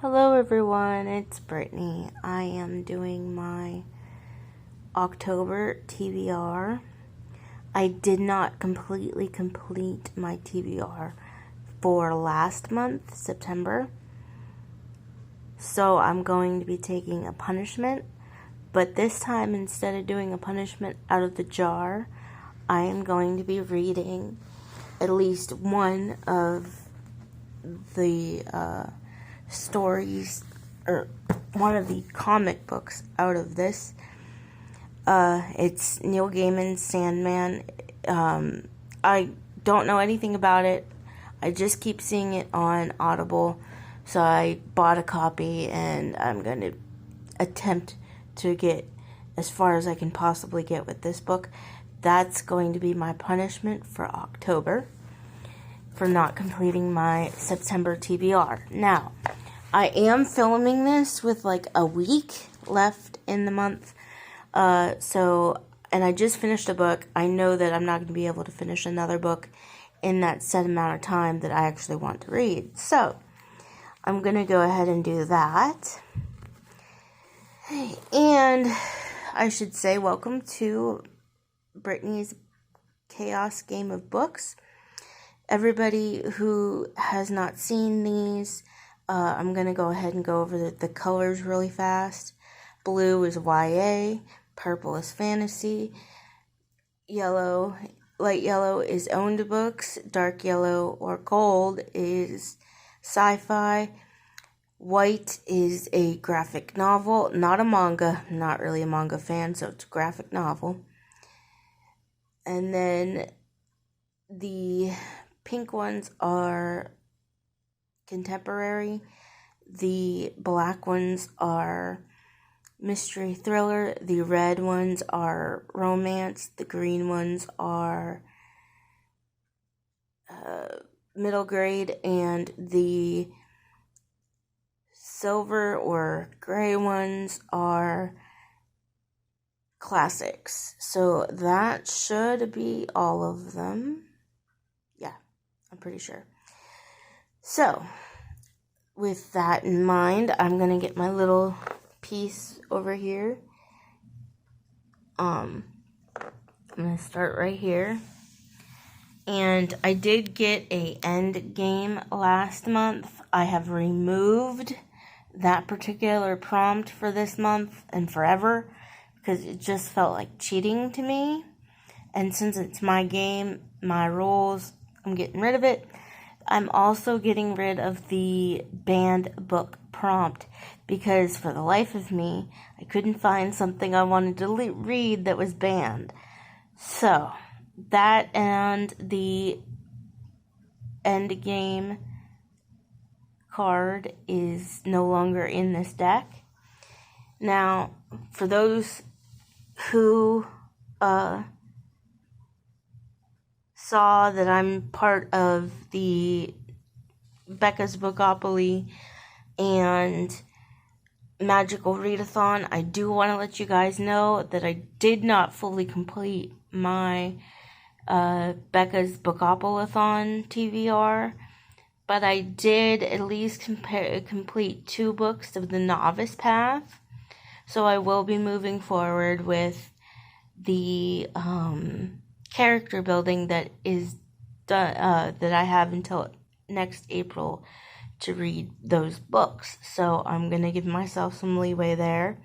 Hello everyone, it's Brittany. I am doing my October TBR. I did not completely complete my TBR for last month, September. So I'm going to be taking a punishment, but this time instead of doing a punishment out of the jar, I am going to be reading at least one of the stories or one of the comic books out of this. It's Neil Gaiman's Sandman. I don't know anything about it. I just keep seeing it on Audible, so I bought a copy and I'm going to attempt to get as far as I can possibly get with this book. That's going to be my punishment for October for not completing my September TBR. Now, I am filming this with like a week left in the month. And I just finished a book. I know that I'm not going to be able to finish another book in that set amount of time that I actually want to read. So, I'm going to go ahead and do that. And I should say welcome to Brittany's Chaos Game of Books. Everybody who has not seen these, I'm going to go ahead and go over the colors really fast. Blue is YA, purple is fantasy, yellow, light yellow is owned books, dark yellow or gold is sci-fi, white is a graphic novel, not a manga, not really a manga fan, so it's a graphic novel. And then the pink ones are contemporary, the black ones are mystery thriller, the red ones are romance, the green ones are middle grade, and the silver or gray ones are classics. So that should be all of them. Yeah, I'm pretty sure. So, with that in mind, I'm going to get my little piece over here. I'm going to start right here. And I did get a end game last month. I have removed that particular prompt for this month and forever because it just felt like cheating to me. And since it's my game, my rules, I'm getting rid of it. I'm also getting rid of the banned book prompt because for the life of me, I couldn't find something I wanted to read that was banned. So, that and the end game card is no longer in this deck. Now, for those who saw that I'm part of the Becca's Bookopoly and Magical Readathon, I do want to let you guys know that I did not fully complete my Becca's Bookopolathon TBR, but I did at least complete 2 books of the Novice Path, so I will be moving forward with the character building that is done, that I have until next April to read those books. So I'm going to give myself some leeway there.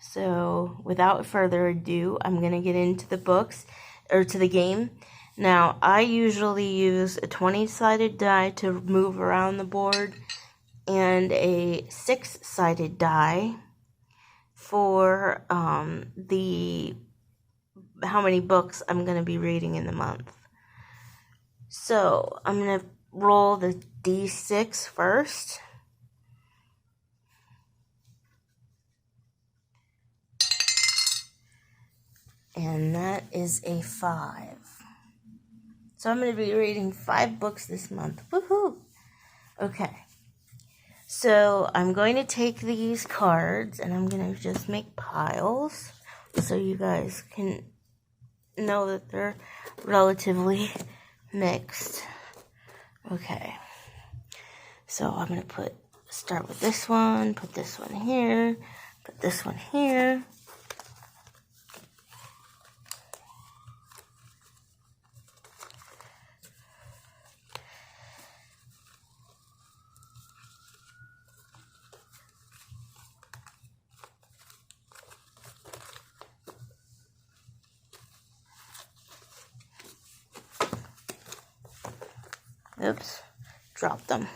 So without further ado, I'm going to get into the books, or to the game. Now, I usually use a 20-sided die to move around the board and a 6-sided die for how many books I'm going to be reading in the month. So, I'm going to roll the D6 first. And that is a 5. So, I'm going to be reading 5 books this month. Woohoo! Okay. So, I'm going to take these cards and I'm going to just make piles so you guys can know that they're relatively mixed. Okay. So I'm going to put start with this one, put this one here, put this one here. Oops, dropped them.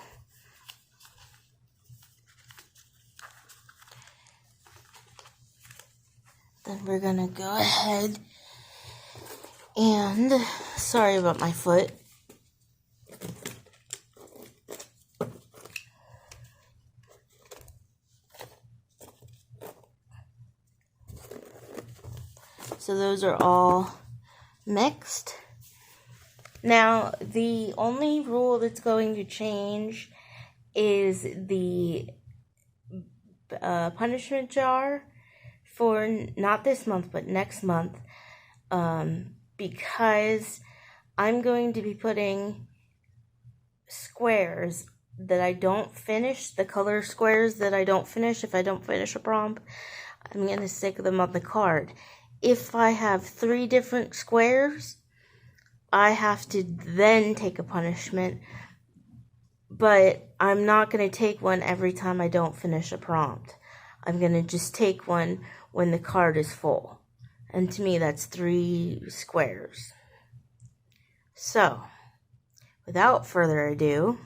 Then we're gonna go ahead and, sorry about my foot. So those are all mixed. Now, the only rule that's going to change is the punishment jar for not this month, but next month, because I'm going to be putting squares that I don't finish, the color squares that I don't finish. If I don't finish a prompt, I'm going to stick them on the card. If I have 3 different squares, I have to then take a punishment, but I'm not going to take one every time I don't finish a prompt. I'm going to just take one when the card is full. And to me, that's 3 squares. So, without further ado,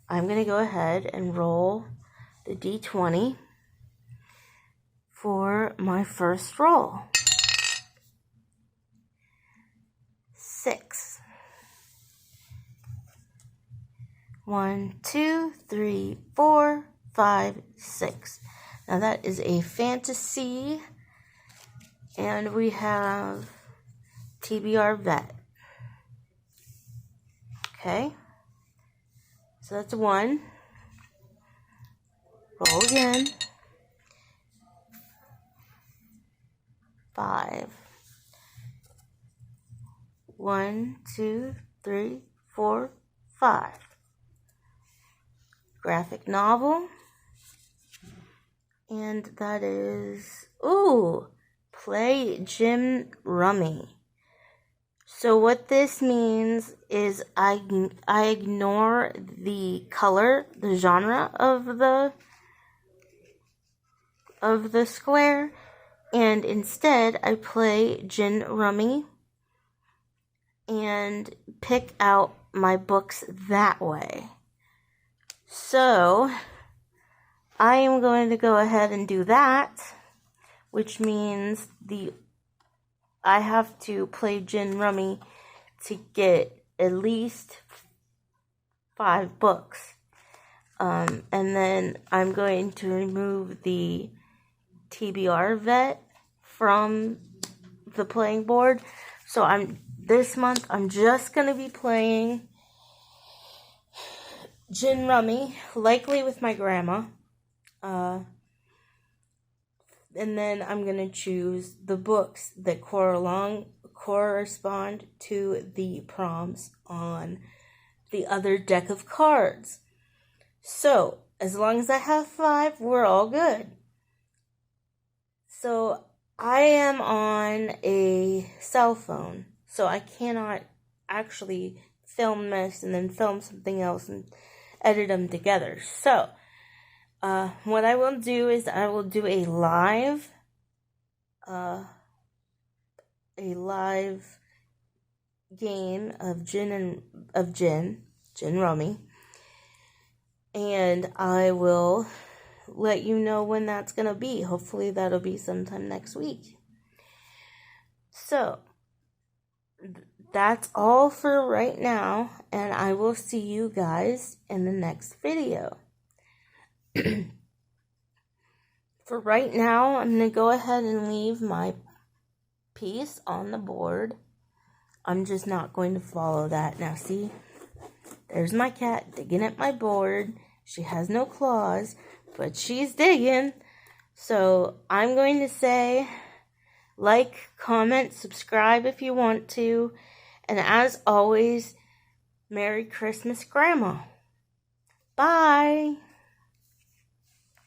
I'm going to go ahead and roll the D20 for my first roll. 6. 1, 2, 3, 4, 5, 6. Now that is a fantasy, and we have TBR vet. Okay, so that's 1. Roll again. 5. 1, 2, 3, 4, 5. Graphic novel. And that is, play gin rummy. So what this means is I ignore the color, the genre of the square, and instead I play gin rummy and pick out my books that way. So I am going to go ahead and do that, which means I have to play gin rummy to get at least 5 books. And then I'm going to remove the TBR vet from the playing board. So this month I'm just going to be playing gin rummy, likely with my grandma. And then I'm going to choose the books that correspond to the prompts on the other deck of cards. So, as long as I have 5, we're all good. So, I am on a cell phone, so I cannot actually film this and then film something else and edit them together. So, what I will do is I will do a live game of gin rummy, and I will let you know when that's gonna be. Hopefully that'll be sometime next week. So that's all for right now, and I will see you guys in the next video. For right now, I'm going to go ahead and leave my piece on the board. I'm just not going to follow that. Now, see, there's my cat digging at my board. She has no claws, but she's digging. So, I'm going to say, like, comment, subscribe if you want to. And as always, Merry Christmas, Grandma. Bye.